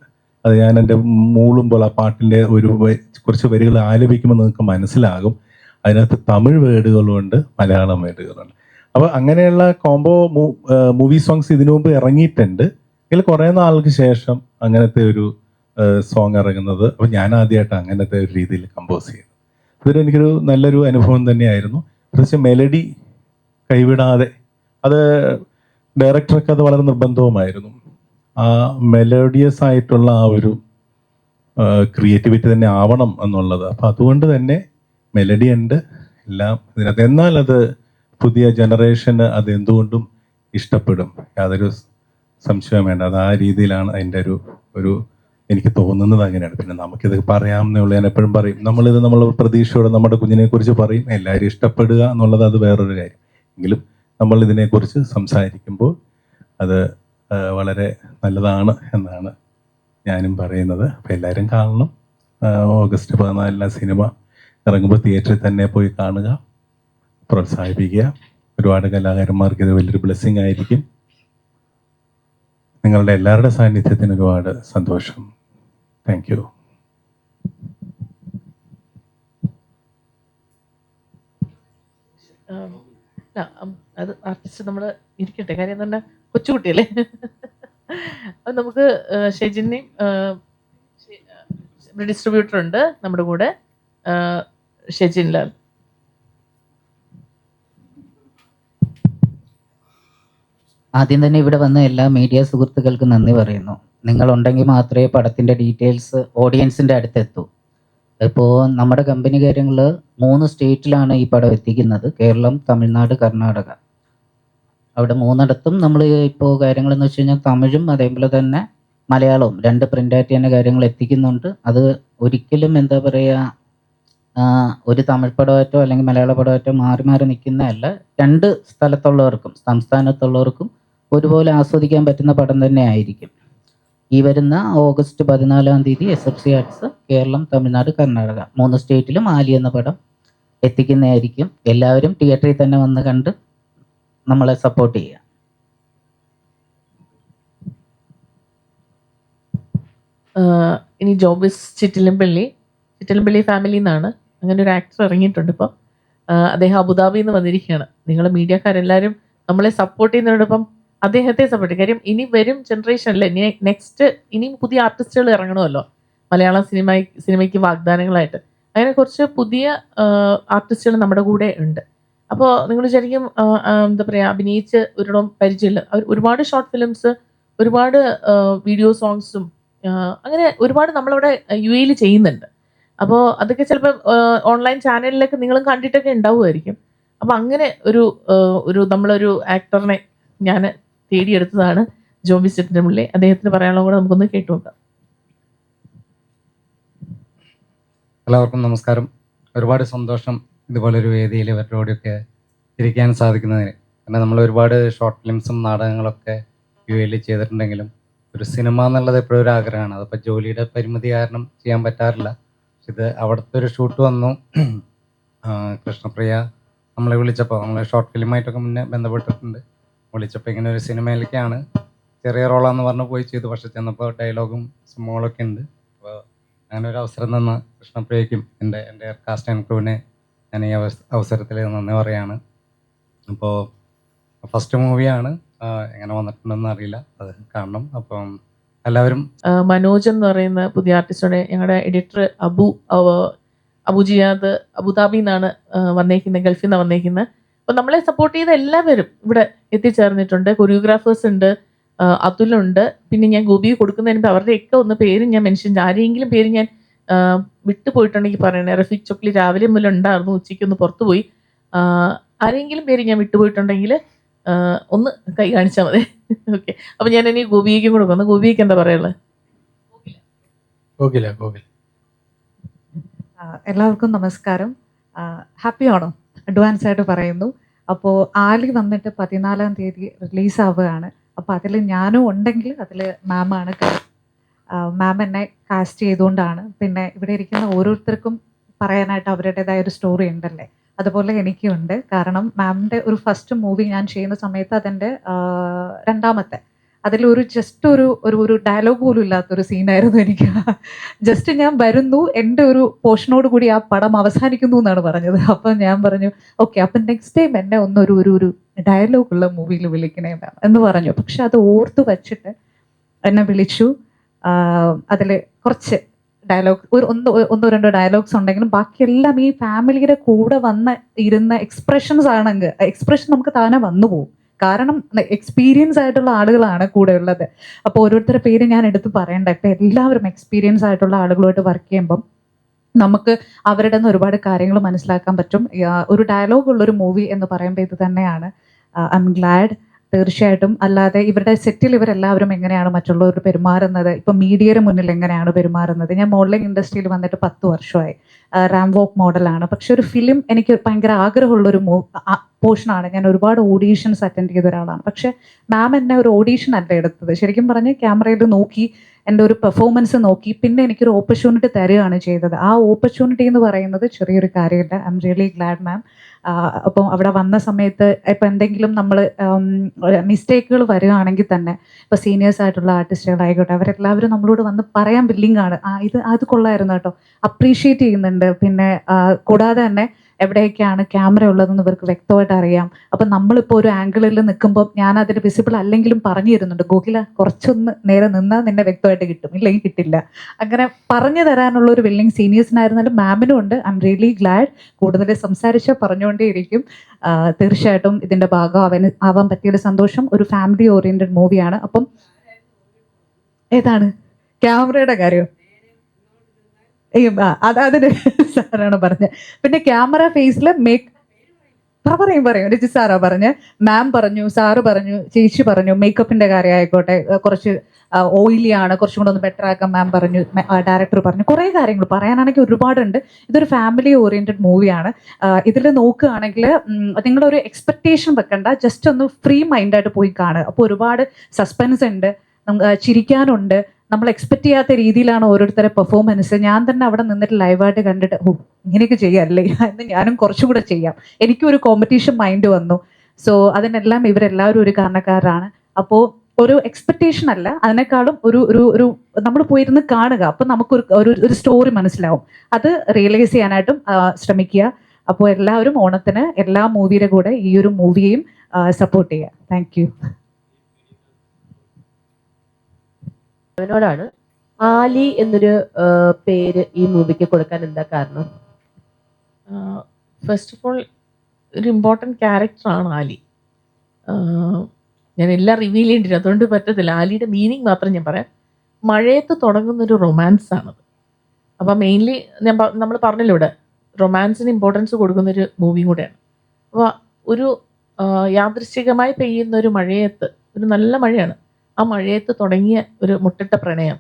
അത് ഞാൻ എൻ്റെ മൂളുമ്പോൾ ആ പാട്ടിന്റെ കുറച്ച് വരികൾ ആലപിക്കുമ്പോൾ നിങ്ങൾക്ക് മനസ്സിലാകും. അതിനകത്ത് തമിഴ് വേർഡുകളുണ്ട്, മലയാളം വേർഡുകളുണ്ട്. അപ്പൊ അങ്ങനെയുള്ള കോംബോ മൂവി സോങ്സ് ഇതിനു മുമ്പ് ഇറങ്ങിയിട്ടുണ്ട്. ഇതിൽ കുറേ നാൾക്ക് ശേഷം അങ്ങനത്തെ ഒരു സോങ് ഇറങ്ങുന്നത്. അപ്പൊ ഞാൻ ആദ്യമായിട്ട് അങ്ങനത്തെ ഒരു രീതിയിൽ കമ്പോസ് ചെയ്യുന്നത്. അതൊരു എനിക്കൊരു നല്ലൊരു അനുഭവം തന്നെയായിരുന്നു. പ്രത്യേകിച്ച് മെലഡി കൈവിടാതെ, അത് ഡയറക്ടർക്ക് അത് വളരെ നിർബന്ധവുമായിരുന്നു. ആ മെലോഡിയസ് ആയിട്ടുള്ള ആ ഒരു ക്രിയേറ്റിവിറ്റി തന്നെ ആവണം എന്നുള്ളത്. അപ്പൊ അതുകൊണ്ട് തന്നെ മെലഡി ഉണ്ട് എല്ലാം ഇതിനകത്ത്. എന്നാൽ അത് പുതിയ ജനറേഷന് അത് എന്തുകൊണ്ടും ഇഷ്ടപ്പെടും, യാതൊരു സംശയം വേണ്ട. അത് ആ രീതിയിലാണ് അതിൻ്റെ ഒരു എനിക്ക് തോന്നുന്നത് അങ്ങനെയാണ്. പിന്നെ നമുക്കിത് പറയാമെന്നേ ഉള്ളൂ. ഞാൻ എപ്പോഴും പറയും, നമ്മൾ പ്രതീക്ഷയോടെ നമ്മുടെ കുഞ്ഞിനെ കുറിച്ച് പറയും. എല്ലാവരും ഇഷ്ടപ്പെടുക എന്നുള്ളത് അത് വേറൊരു കാര്യം. എങ്കിലും നമ്മൾ ഇതിനെക്കുറിച്ച് സംസാരിക്കുമ്പോൾ അത് വളരെ നല്ലതാണ് എന്നാണ് ഞാനും പറയുന്നത്. അപ്പം എല്ലാവരും കാണണം. ഓഗസ്റ്റ് 14 സിനിമ ഇറങ്ങുമ്പോൾ തിയേറ്ററിൽ തന്നെ പോയി കാണുക, പ്രോത്സാഹിപ്പിക്കുക. ഒരുപാട് കലാകാരന്മാർക്ക് ഇത് വലിയൊരു ബ്ലെസ്സിങ് ആയിരിക്കും. നിങ്ങളുടെ എല്ലാവരുടെ സാന്നിധ്യത്തിന് ഒരുപാട് സന്തോഷം. Thank you. അത് ആർട്ടിസ്റ്റ് നമ്മൾ ഇരിക്കട്ടെ. കാര്യം എന്ന് പറഞ്ഞാൽ കൊച്ചുകുട്ടിയല്ലേ. അത് നമുക്ക് ഷെജിനെയും ഡിസ്ട്രിബ്യൂട്ടർ ഉണ്ട് നമ്മുടെ കൂടെ, ഷെജിൻ ലാൽ. ആദ്യം തന്നെ ഇവിടെ വന്ന എല്ലാ മീഡിയ സുഹൃത്തുക്കൾക്കും നന്ദി പറയുന്നു. നിങ്ങളുണ്ടെങ്കിൽ മാത്രമേ പടത്തിൻ്റെ ഡീറ്റെയിൽസ് ഓഡിയൻസിൻ്റെ അടുത്തെത്തൂ. ഇപ്പോൾ നമ്മുടെ കമ്പനി കാര്യങ്ങൾ 3 സ്റ്റേറ്റിലാണ് ഈ പടം എത്തിക്കുന്നത്: കേരളം, തമിഴ്നാട്, കർണാടക. അവിടെ 3ഇടത്തും നമ്മൾ ഇപ്പോൾ കാര്യങ്ങളെന്ന് വെച്ച് കഴിഞ്ഞാൽ തമിഴും അതേപോലെ തന്നെ മലയാളവും 2 പ്രിൻ്റായിട്ട് തന്നെ കാര്യങ്ങൾ എത്തിക്കുന്നുണ്ട്. അത് ഒരിക്കലും എന്താ പറയുക, ഒരു തമിഴ് പടമായിട്ടോ അല്ലെങ്കിൽ മലയാള പടമായിട്ടോ മാറി മാറി നിൽക്കുന്നതല്ല. 2 സ്ഥലത്തുള്ളവർക്കും സംസ്ഥാനത്തുള്ളവർക്കും ഒരുപോലെ ആസ്വദിക്കാൻ പറ്റുന്ന പടം തന്നെ ആയിരിക്കും. ഈ വരുന്ന August 14 SFC arts Keralam, Tamil Nadu, Karnataka 3 സ്റ്റേറ്റിലും ആലി എന്ന പടം എത്തിക്കുന്നതായിരിക്കും. എല്ലാവരും തിയേറ്ററിൽ തന്നെ വന്ന് കണ്ട് നമ്മളെ സപ്പോർട്ട് ചെയ്യുക. ഇനി ജോബിസ് ചിറ്റിലമ്പള്ളി ഫാമിലി എന്നാണ്. അങ്ങനെ ഒരു ആക്ടർ ഇറങ്ങിയിട്ടുണ്ട് ഇപ്പോൾ. അദ്ദേഹം അബുദാബിയിൽ നിന്ന് വന്നിരിക്കുകയാണ്. നിങ്ങൾ മീഡിയക്കാരെല്ലാവരും നമ്മളെ സപ്പോർട്ട് ചെയ്യുന്നതോടൊപ്പം അദ്ദേഹത്തെ സപ്പോർട്ട് ചെയ്യും. കാര്യം ഇനി വരും ജനറേഷനിൽ നെക്സ്റ്റ് ഇനിയും പുതിയ ആർട്ടിസ്റ്റുകൾ ഇറങ്ങണമല്ലോ മലയാള സിനിമയ്ക്ക് വാഗ്ദാനങ്ങളായിട്ട്. അങ്ങനെ കുറച്ച് പുതിയ ആർട്ടിസ്റ്റുകൾ നമ്മുടെ കൂടെ ഉണ്ട്. അപ്പോൾ നിങ്ങൾ വിചാരിക്കും എന്താ പറയുക, അഭിനയിച്ച് ഒരിടം പരിചയമില്ല. അവർ ഒരുപാട് ഷോർട്ട് ഫിലിംസ്, ഒരുപാട് വീഡിയോ സോങ്സും അങ്ങനെ ഒരുപാട് നമ്മളവിടെ UAE ചെയ്യുന്നുണ്ട്. അപ്പോൾ അതൊക്കെ ചിലപ്പോൾ ഓൺലൈൻ ചാനലിലൊക്കെ നിങ്ങളും കണ്ടിട്ടൊക്കെ ഉണ്ടാവുമായിരിക്കും. അപ്പോൾ അങ്ങനെ ഒരു നമ്മളൊരു ആക്ടറിനെ ഞാൻ തേടിയെടുത്തതാണ് ജോബി ചിറ്റിലമ്പള്ളി. അദ്ദേഹത്തിന് പറയാനുള്ള കൂടെ നമുക്കൊന്ന് കേട്ടുനോക്കാം. എല്ലാവർക്കും നമസ്കാരം. ഒരുപാട് സന്തോഷം ഇതുപോലൊരു വേദിയിൽ ഇവരോടൊക്കെ ഇരിക്കാൻ സാധിക്കുന്നതിന്. കാരണം നമ്മൾ ഒരുപാട് ഷോർട്ട് ഫിലിംസും നാടകങ്ങളൊക്കെ UAE ചെയ്തിട്ടുണ്ടെങ്കിലും ഒരു സിനിമ എന്നുള്ളത് എപ്പോഴും ഒരു ആഗ്രഹമാണ്. അതിപ്പോൾ ജോലിയുടെ പരിമിതി കാരണം ചെയ്യാൻ പറ്റാറില്ല. ഇത് അവിടുത്തെ ഒരു ഷൂട്ട് വന്നു. കൃഷ്ണപ്രിയ നമ്മളെ വിളിച്ചപ്പോൾ, നമ്മൾ ഷോർട്ട് ഫിലിമായിട്ടൊക്കെ മുന്നേ ബന്ധപ്പെട്ടിട്ടുണ്ട്, വിളിച്ചപ്പോൾ ഇങ്ങനെ ഒരു സിനിമയിലേക്കാണ്, ചെറിയ റോളാന്ന് പറഞ്ഞ് പോയി ചെയ്തു. പക്ഷെ ചെന്നപ്പോൾ ഡയലോഗും സംഭവങ്ങളൊക്കെ ഉണ്ട്. അപ്പോൾ അങ്ങനെ ഒരു അവസരം തന്ന കൃഷ്ണപ്രിയയ്ക്കും എൻ്റെ കാസ്റ്റ് ആൻഡ് ക്രൂവിനെ ഞാൻ ഈ അവസരത്തിൽ നന്ദി പറയാണ്. അപ്പോൾ ഫസ്റ്റ് മൂവിയാണ്, എങ്ങനെ വന്നിട്ടുണ്ടെന്ന് അറിയില്ല, അത് കാണണം. അപ്പം എല്ലാവരും മനോജ് എന്ന് പറയുന്ന പുതിയ ആർട്ടിസ്റ്റോടെ ഞങ്ങളുടെ എഡിറ്റർ അബു ജിയാദ് അബുദാബിയിൽ നിന്നാണ് വന്നേക്കുന്നത്, ഗൾഫിൽ നിന്നാണ് വന്നേക്കുന്നത്. അപ്പോൾ നമ്മളെ സപ്പോർട്ട് ചെയ്ത എല്ലാവരും ഇവിടെ എത്തിച്ചേർന്നിട്ടുണ്ട്. കൊറിയോഗ്രാഫേഴ്സ് ഉണ്ട്, അതുലുണ്ട്, പിന്നെ ഞാൻ ഗോപിയെ കൊടുക്കുന്നതിന് മുമ്പ് അവരുടെയൊക്കെ ഒന്ന് പേര് ഞാൻ മെൻഷൻ, ആരെങ്കിലും പേര് ഞാൻ വിട്ടുപോയിട്ടുണ്ടെങ്കിൽ പറയണേ. റഫീഖ് ചൊക്ലി രാവിലെ മുതൽ ഉണ്ടായിരുന്നു, ഉച്ചയ്ക്ക് ഒന്ന് പുറത്തു പോയി. ആരെങ്കിലും പേര് ഞാൻ വിട്ടുപോയിട്ടുണ്ടെങ്കിൽ ഒന്ന് കൈ കാണിച്ചാൽ മതി. ഓക്കെ, അപ്പം ഞാൻ ഇനി ഗോപിയേക്കും കൂടെ വന്നു. ഗോപിയേക്ക് എന്താ പറയുള്ളത്? ഗോകില എല്ലാവർക്കും നമസ്കാരം. ഹാപ്പി ഓണം അഡ്വാൻസ് ആയിട്ട് പറയുന്നു. അപ്പോൾ ആലി വന്നിട്ട് 14-ാം തീയതി റിലീസാവുകയാണ്. അപ്പോൾ അതിൽ ഞാനും ഉണ്ടെങ്കിൽ അതിൽ മാമാണ്. മാം എന്നെ കാസ്റ്റ് ചെയ്തുകൊണ്ടാണ്. പിന്നെ ഇവിടെ ഇരിക്കുന്ന ഓരോരുത്തർക്കും പറയാനായിട്ട് അവരുടേതായ ഒരു സ്റ്റോറി ഉണ്ടല്ലേ, അതുപോലെ എനിക്കുണ്ട്. കാരണം മാമിൻ്റെ ഒരു ഫസ്റ്റ് മൂവി ഞാൻ ചെയ്യുന്ന സമയത്ത് അതെൻ്റെ രണ്ടാമത്തെ, അതിലൊരു ജസ്റ്റ് ഒരു ഡയലോഗ് പോലും ഇല്ലാത്തൊരു സീനായിരുന്നു എനിക്ക്. ജസ്റ്റ് ഞാൻ വരുന്നു, എൻ്റെ ഒരു പോർഷനോട് കൂടി ആ പടം അവസാനിക്കുന്നു എന്നാണ് പറഞ്ഞത്. അപ്പം ഞാൻ പറഞ്ഞു ഓക്കെ, അപ്പം നെക്സ്റ്റ് ടൈം എന്നെ ഒരു ഡയലോഗുള്ള മൂവിയിൽ വിളിക്കണേ മാം എന്ന് പറഞ്ഞു. പക്ഷെ അത് ഓർത്ത് വച്ചിട്ട് എന്നെ വിളിച്ചു. അതിൽ കുറച്ച് ഡയലോഗ്, ഒന്നോ രണ്ടോ ഡയലോഗ്സ് ഉണ്ടെങ്കിലും ബാക്കിയെല്ലാം ഈ ഫാമിലിയുടെ കൂടെ ഇരുന്ന എക്സ്പ്രഷൻസ് ആണെങ്കിൽ എക്സ്പ്രഷൻ നമുക്ക് താനെ വന്നു പോകും. കാരണം എക്സ്പീരിയൻസ് ആയിട്ടുള്ള ആളുകളാണ് കൂടെ ഉള്ളത്. അപ്പോൾ ഓരോരുത്തരുടെ പേര് ഞാൻ എടുത്ത് പറയണ്ട. ഇപ്പം എല്ലാവരും എക്സ്പീരിയൻസ് ആയിട്ടുള്ള ആളുകളുമായിട്ട് വർക്ക് ചെയ്യുമ്പം നമുക്ക് അവരുടെ നിന്ന് ഒരുപാട് കാര്യങ്ങൾ മനസ്സിലാക്കാൻ പറ്റും. ഒരു ഡയലോഗ് ഉള്ളൊരു മൂവി എന്ന് പറയുമ്പോൾ ഇത് തന്നെയാണ്. I M GLAAD. തീർച്ചയായിട്ടും. അല്ലാതെ ഇവരുടെ സെറ്റിൽ ഇവരെല്ലാവരും എങ്ങനെയാണ് മറ്റുള്ളവർ പെരുമാറുന്നത്, ഇപ്പം മീഡിയയുടെ മുന്നിൽ എങ്ങനെയാണ് പെരുമാറുന്നത്. ഞാൻ മോഡലിംഗ് ഇൻഡസ്ട്രിയിൽ വന്നിട്ട് 10 വർഷമായി. റാം വോക്ക് മോഡലാണ്. പക്ഷെ ഒരു ഫിലിം എനിക്ക് ഭയങ്കര ആഗ്രഹമുള്ളൊരു പോർഷനാണ്. ഞാൻ ഒരുപാട് ഓഡീഷൻസ് അറ്റൻഡ് ചെയ്ത ഒരാളാണ്. പക്ഷെ മാം എന്നെ ഒരു ഓഡീഷൻ അല്ല എടുത്തത്. ശരിക്കും പറഞ്ഞ് ക്യാമറയിൽ നോക്കി എൻ്റെ ഒരു പെർഫോമൻസ് നോക്കി പിന്നെ എനിക്കൊരു ഓപ്പർച്യൂണിറ്റി തരികയാണ് ചെയ്തത്. ആ ഓപ്പർച്യൂണിറ്റി എന്ന് പറയുന്നത് ചെറിയൊരു കാര്യമില്ല. ഐ എം റിയലി ഗ്ലാഡ് മാം. അപ്പം അവിടെ വന്ന സമയത്ത് ഇപ്പം എന്തെങ്കിലും നമ്മൾ മിസ്റ്റേക്കുകൾ വരികയാണെങ്കിൽ തന്നെ ഇപ്പോൾ സീനിയേഴ്സ് ആയിട്ടുള്ള ആർട്ടിസ്റ്റുകളായിക്കോട്ടെ, അവരെല്ലാവരും നമ്മളോട് വന്ന് പറയാൻ വില്ലിങ് ആണ്. അത് കൊള്ളായിരുന്നു കേട്ടോ, അപ്രീഷിയേറ്റ് ചെയ്യുന്നുണ്ട്. പിന്നെ കൂടാതെ തന്നെ എവിടെയൊക്കെയാണ് ക്യാമറ ഉള്ളതെന്ന് ഇവർക്ക് വ്യക്തമായിട്ട് അറിയാം. അപ്പം നമ്മളിപ്പോൾ ഒരു ആംഗിളിൽ നിൽക്കുമ്പോൾ ഞാൻ അതിന് വിസിബിൾ അല്ലെങ്കിലും പറഞ്ഞു തരുന്നുണ്ട്, ഗോകില കുറച്ചൊന്ന് നേരെ നിന്നാൽ നിന്നെ വ്യക്തമായിട്ട് കിട്ടും, ഇല്ലെങ്കിൽ കിട്ടില്ല. അങ്ങനെ പറഞ്ഞു തരാനുള്ള ഒരു വില്ലിങ് സീനിയേഴ്സിനായിരുന്നാലും മാമിനും ഉണ്ട്. I am really GLAAD. കൂടുതൽ സംസാരിച്ചാൽ പറഞ്ഞുകൊണ്ടേയിരിക്കും. തീർച്ചയായിട്ടും ഇതിൻ്റെ ഭാഗം ആവാൻ പറ്റിയൊരു സന്തോഷം. ഒരു ഫാമിലി ഓറിയൻറ്റഡ് മൂവിയാണ്. അപ്പം ഏതാണ് ക്യാമറയുടെ കാര്യം? അതിന് സാറാണ് പറഞ്ഞത്. പിന്നെ ക്യാമറ ഫേസിൽ പറയും രജി സാറാ പറഞ്ഞ്, മാം പറഞ്ഞു, സാറ് പറഞ്ഞു, ചേച്ചി പറഞ്ഞു, മേക്കപ്പിന്റെ കാര്യം ആയിക്കോട്ടെ, കുറച്ച് ഓയിലി ആണ്, കുറച്ചും കൂടെ ഒന്ന് ബെറ്റർ ആക്കാൻ മാം പറഞ്ഞു, ഡയറക്ടർ പറഞ്ഞു. കുറേ കാര്യങ്ങൾ പറയാനാണെങ്കിൽ ഒരുപാടുണ്ട്. ഇതൊരു ഫാമിലി ഓറിയന്റഡ് മൂവിയാണ്. ഇതിൽ നോക്കുകയാണെങ്കിൽ നിങ്ങളൊരു എക്സ്പെക്ടേഷൻ വെക്കണ്ട, ജസ്റ്റ് ഒന്ന് ഫ്രീ മൈൻഡായിട്ട് പോയി കാണുക. അപ്പോൾ ഒരുപാട് സസ്പെൻസ് ഉണ്ട്, ചിരിക്കാനുണ്ട്. നമ്മൾ എക്സ്പെക്ട് ചെയ്യാത്ത രീതിയിലാണ് ഓരോരുത്തരെ പെർഫോമൻസ്. ഞാൻ തന്നെ അവിടെ നിന്നിട്ട് ലൈവായിട്ട് കണ്ടിട്ട് ഇങ്ങനെയൊക്കെ ചെയ്യാമല്ലേ എന്ന് ഞാനും കുറച്ചും കൂടെ ചെയ്യാം. എനിക്കും ഒരു കോമ്പറ്റീഷൻ മൈൻഡ് വന്നു. സോ അതിനെല്ലാം ഇവരെല്ലാവരും ഒരു കാരണക്കാരാണ്. അപ്പോൾ ഒരു എക്സ്പെക്ടേഷൻ അല്ല, അതിനേക്കാളും ഒരു നമ്മൾ പോയിരുന്ന് കാണുക. അപ്പം നമുക്കൊരു ഒരു സ്റ്റോറി മനസ്സിലാവും. അത് റിയലൈസ് ചെയ്യാനായിട്ടും ശ്രമിക്കുക. അപ്പോൾ എല്ലാവരും ഓണത്തിന് എല്ലാ മൂവിയുടെ കൂടെ ഈ ഒരു മൂവിയെയും സപ്പോർട്ട് ചെയ്യുക. Thank you. അവനോടാണ്, ആലി എന്നൊരു പേര് ഈ മൂവിക്ക് കൊടുക്കാൻ എന്താ കാരണം? ഫസ്റ്റ് ഓഫ് ഓൾ ഒരു ഇമ്പോർട്ടൻറ്റ് ക്യാരക്ടറാണ് ആലി. ഞാൻ എല്ലാം റിവീൽ ചെയ്യേണ്ടില്ല, അതുകൊണ്ട് പറ്റത്തില്ല. ആലിയുടെ മീനിങ് മാത്രം ഞാൻ പറയാം. മഴയത്ത് തുടങ്ങുന്നൊരു റൊമാൻസാണത്. അപ്പോൾ മെയിൻലി നമ്മൾ പറഞ്ഞല്ലോ ഇവിടെ റൊമാൻസിന് ഇമ്പോർട്ടൻസ് കൊടുക്കുന്നൊരു മൂവിയും കൂടെയാണ്. അപ്പോൾ ഒരു യാദൃശ്ചികമായി പെയ്യുന്ന ഒരു മഴയത്ത്, ഒരു നല്ല മഴയാണ്, ആ മഴയത്ത് തുടങ്ങിയ ഒരു മുട്ടിട്ട പ്രണയം.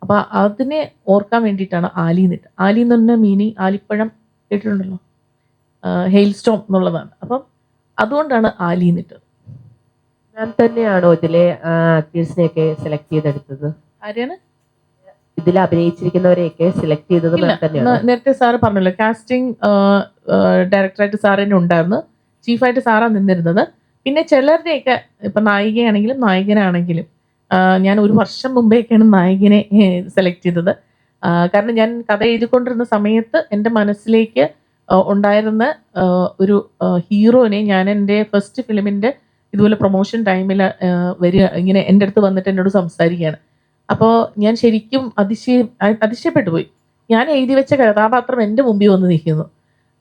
അപ്പോൾ അതിനെ ഓർക്കാൻ വേണ്ടിയിട്ടാണ് ആലി എന്നിട്ട്. ആലി എന്ന് പറഞ്ഞ മീനിങ് ആലിപ്പഴം കേട്ടിട്ടുണ്ടല്ലോ, ഹെയിൽ സ്റ്റോം എന്നുള്ളതാണ്. അപ്പം അതുകൊണ്ടാണ് ആലി എന്നിട്ട്. മാം തന്നെയാണോ ഇതിലെ ആക്ടേഴ്സിനെയൊക്കെ സെലക്ട് ചെയ്തെടുത്തത്? ആരെയാണ് ഇതിൽ അഭിനയിച്ചിരിക്കുന്നവരെയൊക്കെ സെലക്ട് ചെയ്തത് മാം തന്നെയാണോ? നേരത്തെ സാറ് പറഞ്ഞല്ലോ, കാസ്റ്റിംഗ് ഡയറക്ടറായിട്ട് സാർ തന്നെ ഉണ്ടായിരുന്നു, ചീഫായിട്ട് സാറാണ് നിന്നിരുന്നത്. പിന്നെ ചിലരുടെയൊക്കെ ഇപ്പം നായികയാണെങ്കിലും നായകനാണെങ്കിലും ഞാൻ 1 വർഷം മുമ്പേക്കാണ് നായകനെ സെലക്ട് ചെയ്തത്. കാരണം ഞാൻ കഥ എഴുതിക്കൊണ്ടിരുന്ന സമയത്ത് എൻ്റെ മനസ്സിലേക്ക് ഉണ്ടായിരുന്ന ഒരു ഹീറോനെ ഞാൻ എൻ്റെ ഫസ്റ്റ് ഫിലിമിൻ്റെ ഇതുപോലെ പ്രൊമോഷൻ ടൈമിൽ വരിക, ഇങ്ങനെ എൻ്റെ അടുത്ത് വന്നിട്ട് എന്നോട് സംസാരിക്കുകയാണ്. അപ്പോൾ ഞാൻ ശരിക്കും അതിശയപ്പെട്ടു പോയി. ഞാൻ എഴുതി വെച്ച കഥാപാത്രം എൻ്റെ മുമ്പിൽ വന്ന് നിൽക്കുന്നു.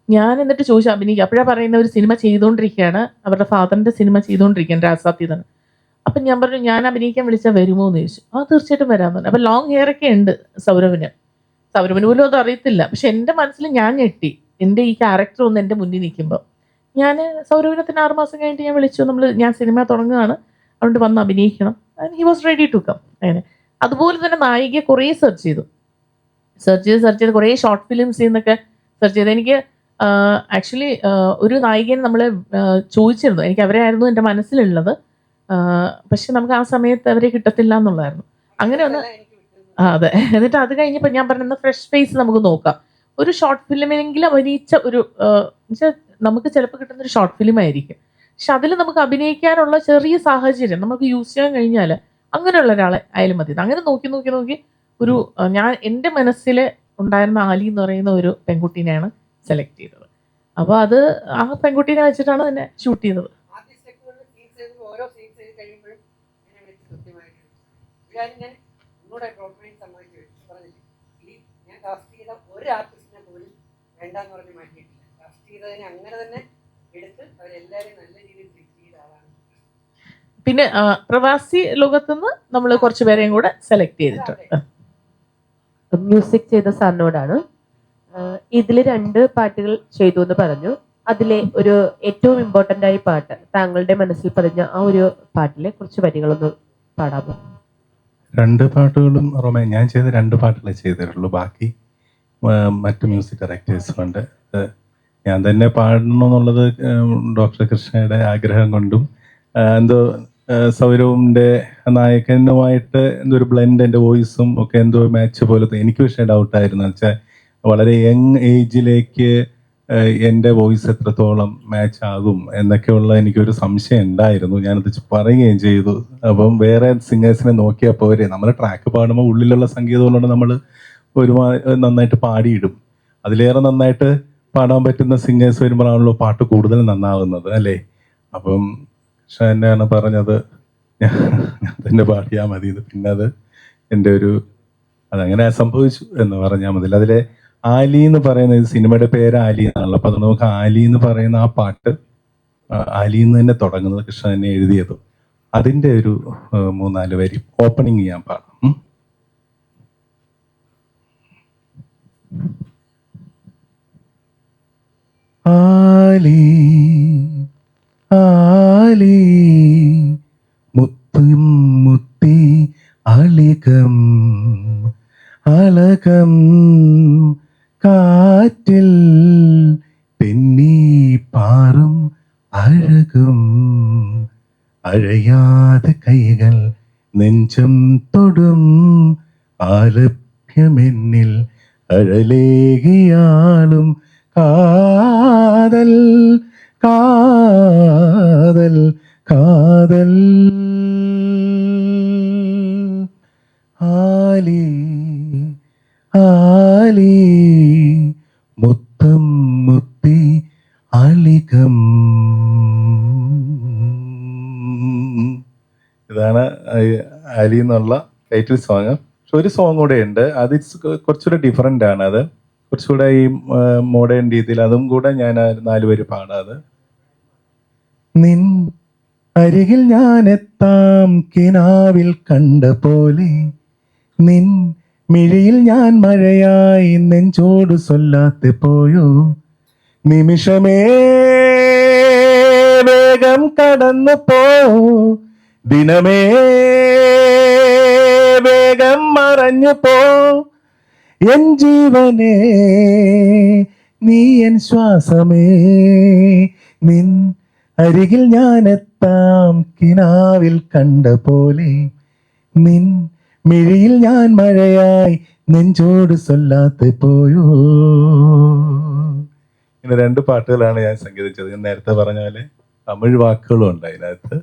ഞാൻ എന്നിട്ട് ചോദിച്ചു അഭിനയിക്കുക. അപ്പോഴാണ് പറയുന്ന ഒരു സിനിമ ചെയ്തുകൊണ്ടിരിക്കുകയാണ്, അവരുടെ ഫാദറിൻ്റെ സിനിമ ചെയ്തുകൊണ്ടിരിക്കുകയാണ്, രാസാത്തീതാണ്. അപ്പം ഞാൻ പറഞ്ഞു ഞാൻ അഭിനയിക്കാൻ വിളിച്ചാൽ വരുമോ എന്ന് ചോദിച്ചു. തീർച്ചയായിട്ടും വരാമെന്ന് പറഞ്ഞു. അപ്പം ലോങ് ഹെയർ ഒക്കെ ഉണ്ട് സൗരഭിന് പോലും അത് അറിയത്തില്ല. പക്ഷെ എൻ്റെ മനസ്സിൽ ഞാൻ ഞെട്ടി, എൻ്റെ ഈ ക്യാരക്ടർ ഒന്ന് എൻ്റെ മുന്നിൽ നിൽക്കുമ്പോൾ. ഞാൻ സൗരഭിനത്തിന് 6 മാസം കഴിഞ്ഞിട്ട് ഞാൻ വിളിച്ചു, ഞാൻ സിനിമ തുടങ്ങുകയാണ്, അതുകൊണ്ട് വന്ന് അഭിനയിക്കണം. And he was ready to come. അങ്ങനെ അതുപോലെ തന്നെ നായികയെ കുറേ സെർച്ച് ചെയ്ത് കുറേ ഷോർട്ട് ഫിലിംസിൽ നിന്നൊക്കെ സെർച്ച് ചെയ്ത് എനിക്ക് ആക്ച്വലി ഒരു നായികനെ നമ്മൾ ചോദിച്ചിരുന്നു. എനിക്ക് അവരായിരുന്നു എൻ്റെ മനസ്സിലുള്ളത്. പക്ഷെ നമുക്ക് ആ സമയത്ത് അവരെ കിട്ടത്തില്ല എന്നുള്ളതായിരുന്നു. അങ്ങനെ ഒന്ന് അതെ. എന്നിട്ട് അത് കഴിഞ്ഞപ്പോൾ ഞാൻ പറഞ്ഞ ഫ്രഷ് ഫേസ് നമുക്ക് നോക്കാം. ഒരു ഷോർട്ട് ഫിലിമിനെങ്കിലും അഭിനയിച്ച ഒരു നമുക്ക് ചിലപ്പോൾ കിട്ടുന്നൊരു ഷോർട്ട് ഫിലിം ആയിരിക്കും, പക്ഷെ അതിൽ നമുക്ക് അഭിനയിക്കാനുള്ള ചെറിയ സാഹചര്യം നമുക്ക് യൂസ് ചെയ്യാൻ കഴിഞ്ഞാൽ അങ്ങനെയുള്ള ഒരാളെ ആയാലും മതി. അങ്ങനെ നോക്കി ഒരു ഞാൻ എൻ്റെ മനസ്സിൽ ഉണ്ടായിരുന്ന ആലി എന്ന് പറയുന്ന ഒരു പെൺകുട്ടീനെയാണ് സെലക്ട് ചെയ്തത്. അപ്പോൾ അത് ആ പെൺകുട്ടീനെ വെച്ചിട്ടാണ് തന്നെ ഷൂട്ട് ചെയ്തത്. ഓരോ സീൻസ് കഴിയുമ്പോഴും എന്നെ വിളിച്ച് കൃത്യമായിട്ട് ഞാൻ ഒന്നുകൂടെ കോൺഫിഡൻസ് സമ്മതിച്ചു പറഞ്ഞില്ലേ, ഈ ഞാൻ കാസ്റ്റ് ചെയ്ത ഒരു ആർട്ടിസ്റ്റിനെ പോലും വേണ്ടാന്ന് പറഞ്ഞ് മാറ്റിയിട്ടില്ല. കാസ്റ്റ് ചെയ്തതിനെ അങ്ങനെ തന്നെ എടുത്ത് അവരെല്ലാവരും നല്ല രീതിയിൽ ട്രീറ്റ് ചെയ്ത ആളാണ്. പിന്നെ പ്രവാസി ലോകത്തുനിന്ന് നമ്മൾ കുറച്ച് പേരെയും കൂടെ സെലക്ട് ചെയ്തിട്ടുണ്ട്. മ്യൂസിക് ചെയ്ത സാറിനോടാണ്. ഇതിൽ 2 പാട്ടുകൾ ചെയ്തു എന്ന് പറഞ്ഞു. അതിലെ ഒരു ഏറ്റവും ഇമ്പോർട്ടൻ്റ് ആയ പാട്ട്, താങ്കളുടെ മനസ്സിൽ പതിഞ്ഞ ആ ഒരു പാട്ടിലെ കുറച്ച് വരികളൊന്ന് പാടാമോ? 2 പാട്ടുകളും ഞാൻ ചെയ്ത 2 പാട്ടുകളെ ചെയ്തിട്ടുള്ളൂ. ബാക്കി മറ്റ് മ്യൂസിക് ഡയറക്ടേഴ്സും ഉണ്ട്. ഞാൻ തന്നെ പാടണമെന്നുള്ളത് ഡോക്ടർ കൃഷ്ണയുടെ ആഗ്രഹം കൊണ്ടും എന്തോ സൗരവിൻ്റെ നായകനുമായിട്ട് എന്തോ ഒരു ബ്ലെൻഡ് എൻ്റെ വോയിസും ഒക്കെ എന്തോ മാച്ച് പോലത്തെ എനിക്ക് പക്ഷേ ഡൗട്ടായിരുന്നു. വെച്ചാൽ വളരെ യങ് ഏജിലേക്ക് എൻ്റെ വോയിസ് എത്രത്തോളം മാച്ച് ആകും എന്നൊക്കെയുള്ള എനിക്കൊരു സംശയം ഉണ്ടായിരുന്നു. ഞാനത് പറയുകയും ചെയ്തു. അപ്പം വേറെ സിംഗേഴ്സിനെ നോക്കിയാൽ പോരെ, നമ്മൾ ട്രാക്ക് പാടുമ്പോൾ ഉള്ളിലുള്ള സംഗീതം കൊണ്ട് നമ്മൾ ഒരുപാട് നന്നായിട്ട് പാടിയിടും. അതിലേറെ നന്നായിട്ട് പാടാൻ പറ്റുന്ന സിംഗേഴ്സ് വരുമ്പോഴാണല്ലോ പാട്ട് കൂടുതൽ നന്നാവുന്നത്, അല്ലേ? അപ്പം പക്ഷെ എന്നെയാണ് പറഞ്ഞത് ഞാൻ തന്നെ പാടിയാൽ മതി, പിന്നെ അത് എൻ്റെ അതങ്ങനെ സംഭവിച്ചു എന്ന് പറഞ്ഞാൽ മതി. അതിലെ ആലി എന്ന് പറയുന്ന സിനിമയുടെ പേര് ആലി എന്നാണല്ലോ. അപ്പോൾ അതുകൊണ്ട് നമുക്ക് ആലി എന്ന് പറയുന്ന ആ പാട്ട് ആലി എന്ന് തന്നെ തുടങ്ങുന്നത് കൃഷ്ണൻ തന്നെ എഴുതിയതും അതിൻ്റെ ഒരു 3-4 വരി ഓപ്പണിങ് ഞാൻ പാടാം. ആലി ആലി മുത്തും മുത്തി അളികം അളകം കാറ്റിൽ പെണ്ണി പാറും അഴകും അഴയാതെ കൈകൾ നെഞ്ചം തൊടും ആലഭ്യമെന്നിൽ അഴലേകിയാളും കാതൽ കാതൽ കാതൽ ആലി ആലി മുത്തം മുത്തി അളികം. ഇതാണ് ആലി എന്നുള്ള ടൈറ്റിൽ സോങ്. പക്ഷെ ഒരു സോങ് കൂടെ ഉണ്ട്, അത് കുറച്ചുകൂടെ ഡിഫറെൻ്റ് ആണ്. അത് കുറച്ചുകൂടെ ഈ മോഡേൺ രീതിയിൽ, അതും കൂടെ ഞാൻ 4 വരി പാടാതെ. നിൻ അരികിൽ ഞാൻ എത്താം കിനാവിൽ കണ്ട പോലെ, നിൻ മിഴിയിൽ ഞാൻ മഴയായി നെഞ്ചോട് സൊല്ലാതെ പോയോ, നിമിഷമേ വേഗം കടന്നു പോ, ദിനമേ വേഗം മറഞ്ഞു പോ, എൻ ജീവനേ നീ എൻ ശ്വാസമേ, നിൻ അരികിൽ ഞാൻ എത്താം കിനാവിൽ കണ്ട പോലെ, നിൻ മിഴിയിൽ ഞാൻ മഴയായി നെഞ്ചോട് സൊല്ലാതെ പോയോ. ഇങ്ങനെ 2 പാട്ടുകളാണ് ഞാൻ സംഗീതിച്ചത്. ഞാൻ നേരത്തെ പറഞ്ഞ പോലെ തമിഴ് വാക്കുകളും ഉണ്ട് അതിനകത്ത്.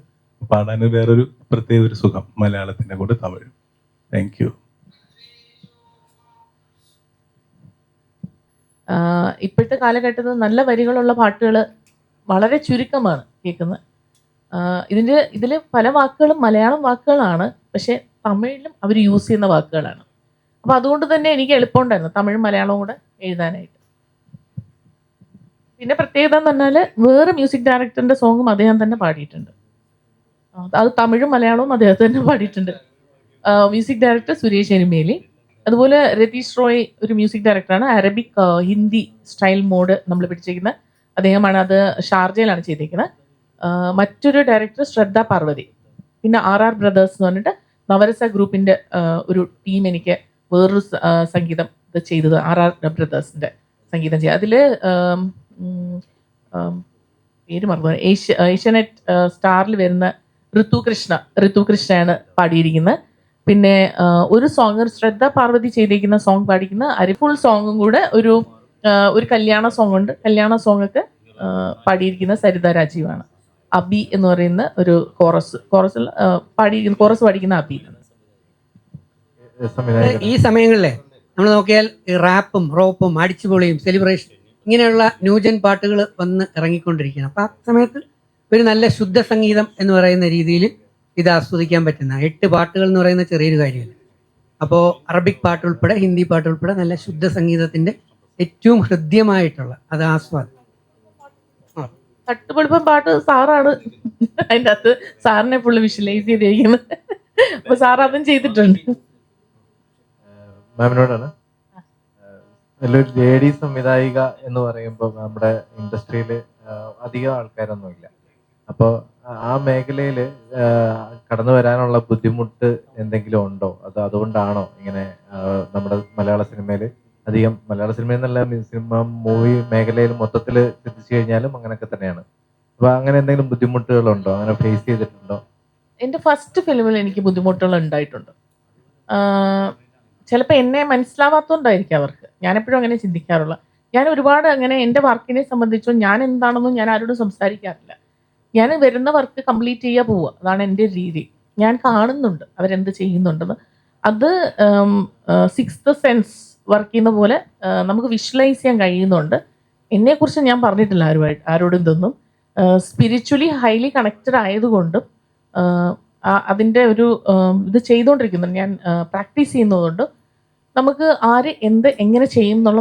പാടാൻ വേറൊരു പ്രത്യേക ഒരു സുഖം, മലയാളത്തിൻ്റെ കൂടെ തമിഴ്. Thank you. ഇപ്പോഴത്തെ കാലഘട്ടത്തിൽ നല്ല വരികളുള്ള പാട്ടുകൾ വളരെ ചുരുക്കമാണ് കേൾക്കുന്നത്. ഇതിൽ പല വാക്കുകളും മലയാളം വാക്കുകളാണ്, പക്ഷെ തമിഴിലും അവർ യൂസ് ചെയ്യുന്ന വാക്കുകളാണ്. അപ്പോൾ അതുകൊണ്ട് തന്നെ എനിക്ക് എളുപ്പമുണ്ടായിരുന്നു തമിഴും മലയാളവും കൂടെ എഴുതാനായിട്ട്. പിന്നെ പ്രത്യേകത എന്ന് പറഞ്ഞാൽ വേറെ മ്യൂസിക് ഡയറക്ടറിന്റെ സോങ്ങും അദ്ദേഹം തന്നെ പാടിയിട്ടുണ്ട്. അത് തമിഴും മലയാളവും അദ്ദേഹം തന്നെ പാടിയിട്ടുണ്ട്. Music director Suresh Erumeli. അതുപോലെ രതീഷ് റോയ് ഒരു മ്യൂസിക് ഡയറക്ടറാണ്. അറബിക് ഹിന്ദി സ്റ്റൈൽ മോഡ് നമ്മൾ പിടിച്ചിരിക്കുന്നത് അദ്ദേഹമാണ്. അത് ഷാർജയിലാണ് ചെയ്തിരിക്കുന്നത്. മറ്റൊരു ഡയറക്ടർ ശ്രദ്ധ പാർവതി. പിന്നെ RR ബ്രദേഴ്സ് എന്ന് പറഞ്ഞിട്ട് നവരസ ഗ്രൂപ്പിന്റെ ഒരു ടീം എനിക്ക് വേറൊരു സംഗീതം ഇത് ചെയ്തത് RR ബ്രദേഴ്സിന്റെ സംഗീതം ചെയ്യുക. അതിൽ പേര് മറന്നു, ഏഷ്യാനെറ്റ് സ്റ്റാറിൽ വരുന്ന ഋതു കൃഷ്ണയാണ് പാടിയിരിക്കുന്നത്. പിന്നെ ഒരു സോങ് ശ്രദ്ധ പാർവതി ചെയ്തിരിക്കുന്ന സോങ് പാടിക്കുന്ന ഫുൾ സോങ്ങും കൂടെ ഒരു കല്യാണ സോങ് ഉണ്ട്. കല്യാണ സോങ് ഒക്കെ പാടിയിരിക്കുന്ന സരിത രാജീവാണ്. അബി എന്ന് പറയുന്ന ഒരു കോറസ് പാടിക്കുന്ന അബിയാണ്. ഈ സമയങ്ങളിലെ നമ്മൾ നോക്കിയാൽ ഈ റാപ്പും റോപ്പും അടിച്ചുപൊളിയും സെലിബ്രേഷൻ ഇങ്ങനെയുള്ള ന്യൂജൻ പാട്ടുകൾ വന്ന് ഇറങ്ങിക്കൊണ്ടിരിക്കുകയാണ്. അപ്പം ആ സമയത്ത് ഒരു നല്ല ശുദ്ധ സംഗീതം എന്ന് പറയുന്ന രീതിയിൽ ഇത് ആസ്വദിക്കാൻ പറ്റുന്ന 8 പാട്ടുകൾ എന്ന് പറയുന്ന ചെറിയൊരു കാര്യമല്ല. അപ്പോൾ അറബിക് പാട്ട് ഉൾപ്പെടെ ഹിന്ദി പാട്ട് ഉൾപ്പെടെ നല്ല ശുദ്ധ സംഗീതത്തിൻ്റെ ഏറ്റവും ഹൃദ്യമായിട്ടുള്ള അത് ആസ്വാദം. തട്ടുപൊളിപ്പം പാട്ട് സാറാണ് അതിൻ്റെ അകത്ത് സാറിനെ ഫുള്ള് വിഷ്വലൈസ് ചെയ്തിരിക്കുന്നത്. അപ്പൊ സാർ അതും ചെയ്തിട്ടുണ്ട്. മാമിനോടാണ്. നല്ലൊരു ലേഡി സംവിധായിക എന്ന് പറയുമ്പോൾ നമ്മുടെ ഇൻഡസ്ട്രിയിൽ അധികം ആൾക്കാരൊന്നുമില്ല. അപ്പോൾ ആ മേഖലയിൽ കടന്നു വരാനുള്ള ബുദ്ധിമുട്ട് എന്തെങ്കിലും ഉണ്ടോ? അതുകൊണ്ടാണോ ഇങ്ങനെ നമ്മുടെ മലയാള സിനിമയിൽ അധികം മലയാള സിനിമ എന്നല്ല സിനിമ മൂവി മേഖലയിൽ മൊത്തത്തിൽ ചിന്തിച്ചു കഴിഞ്ഞാലും അങ്ങനെയൊക്കെ തന്നെയാണ്. അപ്പോൾ അങ്ങനെ എന്തെങ്കിലും ബുദ്ധിമുട്ടുകളുണ്ടോ? അങ്ങനെ ഫേസ് ചെയ്തിട്ടുണ്ടോ? എൻ്റെ ഫസ്റ്റ് ഫിലിമിൽ എനിക്ക് ബുദ്ധിമുട്ടുകൾ ഉണ്ടായിട്ടുണ്ട്. ചിലപ്പോൾ എന്നെ മനസ്സിലാവാത്തതുകൊണ്ടായിരിക്കും അവർക്ക്. ഞാനെപ്പോഴും അങ്ങനെ ചിന്തിക്കാറുള്ള. ഞാൻ ഒരുപാട് അങ്ങനെ എൻ്റെ വർക്കിനെ സംബന്ധിച്ചോ ഞാൻ എന്താണെന്നും ഞാൻ ആരോടും സംസാരിക്കാറില്ല. ഞാൻ വരുന്ന വർക്ക് കംപ്ലീറ്റ് ചെയ്യുക പോവുക, അതാണ് എൻ്റെ രീതി. ഞാൻ കാണുന്നുണ്ട് അവരെന്ത് ചെയ്യുന്നുണ്ടെന്ന്. അത് സിക്സ്ത് സെൻസ് വർക്ക് ചെയ്യുന്ന പോലെ നമുക്ക് വിഷ്വലൈസ് ചെയ്യാൻ കഴിയുന്നുണ്ട്. എന്നെക്കുറിച്ച് ഞാൻ പറഞ്ഞിട്ടില്ല ആരോടും ഇതൊന്നും. സ്പിരിച്വലി ഹൈലി കണക്റ്റഡ് ആയതുകൊണ്ടും അതിൻ്റെ ഒരു ഇത് ചെയ്തുകൊണ്ടിരിക്കുന്നുണ്ട്, ഞാൻ പ്രാക്ടീസ് ചെയ്യുന്നതുകൊണ്ട് നമുക്ക് ആര് എന്ത് എങ്ങനെ ചെയ്യും എന്നുള്ള